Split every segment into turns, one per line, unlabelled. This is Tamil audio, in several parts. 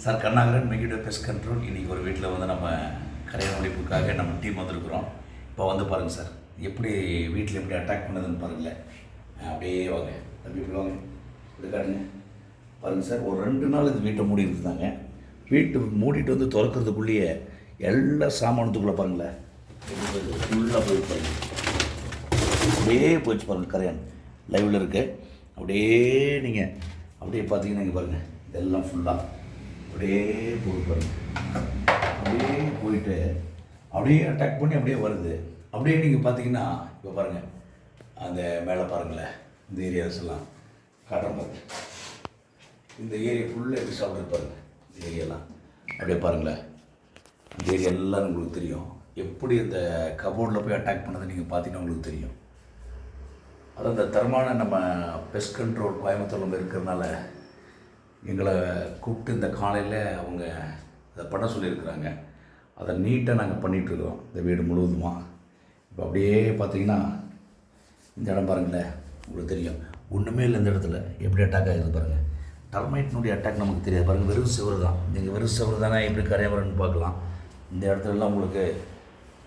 Sir Karunakaran Megiddo pest control. இன்றைக்கி ஒரு வீட்டில் வந்து நம்ம கரையான் ஒழிப்புக்காக நம்ம டீம் வந்திருக்கிறோம். இப்போ வந்து பாருங்கள் சார், எப்படி வீட்டில் எப்படி அட்டாக் பண்ணதுன்னு பாருங்களேன். அப்படியே வாங்க தம்பி, இப்படி வாங்க, இப்படி காட்டுங்க. பாருங்கள் சார், ஒரு 2 நாள் இது வீட்டை மூடி இருந்தாங்க. வீட்டு மூடிட்டு வந்து திறக்கிறதுக்குள்ளேயே எல்லா சாமானத்துக்குள்ளே பாருங்களேன், ஃபுல்லாக போய் பாருங்கள், அப்படியே போயிடுச்சு பாருங்கள். கரையான் லைவில் இருக்குது. அப்படியே நீங்கள் அப்படியே பார்த்தீங்கன்னா இங்கே பாருங்கள், இதெல்லாம் ஃபுல்லாக அப்படியே போய் பாருங்கள். அப்படியே போயிட்டு அப்படியே அட்டாக் பண்ணி அப்படியே வருது. அப்படியே நீங்கள் பார்த்தீங்கன்னா இப்போ பாருங்கள், அந்த மேலே பாருங்களேன், இந்த ஏரியாஸ் எல்லாம் காட்டுற பாருங்கள். இந்த ஏரியா ஃபுல்லாக எப்படி சாப்பிட்டு பாருங்கள். இந்த ஏரியாலாம் அப்படியே பாருங்களேன். இந்த ஏரியா எல்லாம் உங்களுக்கு தெரியும். எப்படி இந்த கபோர்டில் போய் அட்டாக் பண்ணதை நீங்கள் பார்த்தீங்கன்னா உங்களுக்கு தெரியும். அது அந்த தரமான நம்ம பெஸ்ட் கண்ட்ரோல் கோயம்புத்தூரில் இருக்கிறதுனால எங்களை கூப்பிட்டு இந்த காலையில் அவங்க அதை பண்ண சொல்லியிருக்கிறாங்க. அதை நீட்டாக நாங்கள் பண்ணிகிட்ருக்குறோம் இந்த வீடு முழுவதுமாக. இப்போ அப்படியே பார்த்தீங்கன்னா இந்த இடம் பாருங்களேன், உங்களுக்கு தெரியும். ஒன்றுமே இல்லை இந்த இடத்துல, எப்படி அட்டாக் ஆகிடுது பாருங்கள். டர்மைட்னுடைய அட்டாக் நமக்கு தெரியாது பாருங்கள். வெறும் சிவரு தான். நீங்கள் வெறும் சிவரு தானே எப்படி கரையான் பார்க்கலாம். இந்த இடத்துலலாம் உங்களுக்கு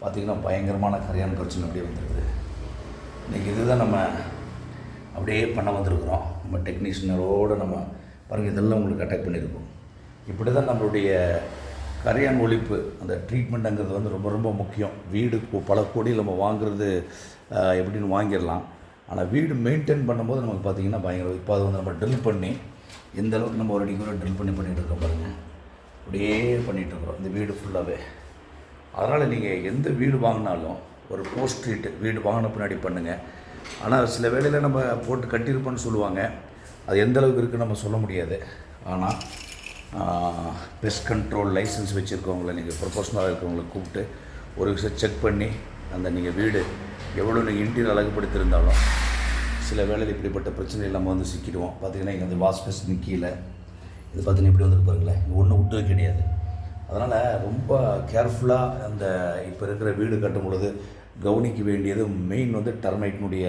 பார்த்திங்கன்னா பயங்கரமான கரையான் பிரச்சனை அப்படியே வந்துடுது. இன்றைக்கி இதுதான் நம்ம அப்படியே பண்ண வந்திருக்கிறோம். நம்ம டெக்னீஷியனரோடு நம்ம பாருங்கள், இதெல்லாம் உங்களுக்கு அட்டாக் பண்ணியிருக்கோம். இப்படி தான் நம்மளுடைய கரையான் ஒழிப்பு அந்த ட்ரீட்மெண்ட்டுங்கிறது வந்து ரொம்ப ரொம்ப முக்கியம். வீடு பல கோடி நம்ம வாங்குறது எப்படின்னு வாங்கிடலாம். ஆனால் வீடு மெயின்டைன் பண்ணும்போது நமக்கு பார்த்திங்கன்னா பயங்கர. இப்போ அதை வந்து நம்ம ட்ரில் பண்ணி எந்த அளவுக்கு நம்ம ஒரு அடிக்கு ட்ரில் பண்ணிகிட்டு இருக்கோம் பாருங்கள். அப்படியே பண்ணிகிட்ருக்குறோம் இந்த வீடு ஃபுல்லாகவே. அதனால் நீங்கள் எந்த வீடு வாங்கினாலும் ஒரு போஸ்ட் ட்ரீட்டு வீடு வாங்கின பின்னாடி பண்ணுங்கள். ஆனால் சில வேளையில் நம்ம போட்டு கட்டியிருப்போன்னு சொல்லுவாங்க. அது எந்த அளவுக்கு இருக்குன்னு நம்ம சொல்ல முடியாது. ஆனால் பெஸ்ட் கண்ட்ரோல் லைசன்ஸ் வச்சுருக்கவங்கள நீங்கள் ப்ரொஃபஷனலாக இருக்கிறவங்கள கூப்பிட்டு ஒரு விஷயம் செக் பண்ணி அந்த நீங்கள் வீடு எவ்வளோ நீங்கள் இன்டீரியர் அழகுபடுத்தியிருந்தாலும் சில வேளையில் இப்படிப்பட்ட பிரச்சனைகள் நம்ம வந்து சிக்கிடுவோம். பார்த்திங்கன்னா இங்கே வந்து வாஷ் பேசின் கீழே இது பார்த்தீங்கன்னா இப்படி வந்துருக்கு பாருங்களேன். இங்கே ஒன்றும் விட்டது கிடையாது. அதனால் ரொம்ப கேர்ஃபுல்லாக அந்த இப்போ இருக்கிற வீடு கட்டும் பொழுது கவனிக்க வேண்டியது மெயின் வந்து டர்மைட்னுடைய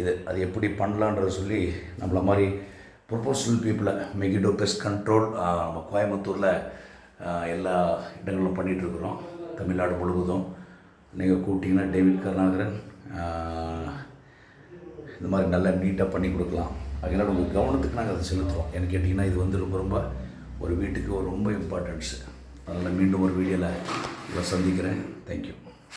இது. அது எப்படி பண்ணலான்றதை சொல்லி நம்மள மாதிரி ப்ரொஃபஷனல் பீப்புளை மெகிடோ பெஸ்ட் கண்ட்ரோல் நம்ம கோயம்புத்தூரில் எல்லா இடங்களும் பண்ணிகிட்ருக்குறோம். தமிழ்நாடு முழுவதும் நீங்கள் கூப்பிட்டிங்கன்னா டேவிட் கருணாகரன் இந்த மாதிரி நல்லா நீட்டாக பண்ணி கொடுக்கலாம். அதனால் உங்கள் கவனத்துக்கு நாங்கள் அதை செலுத்துகிறோம். எனக்கு கேட்டிங்கன்னா இது வந்து ரொம்ப ரொம்ப ஒரு வீட்டுக்கு ஒரு ரொம்ப இம்பார்ட்டன்ஸு. அதனால் மீண்டும் ஒரு வீடியோவில் இதை சந்திக்கிறேன். தேங்க்யூ.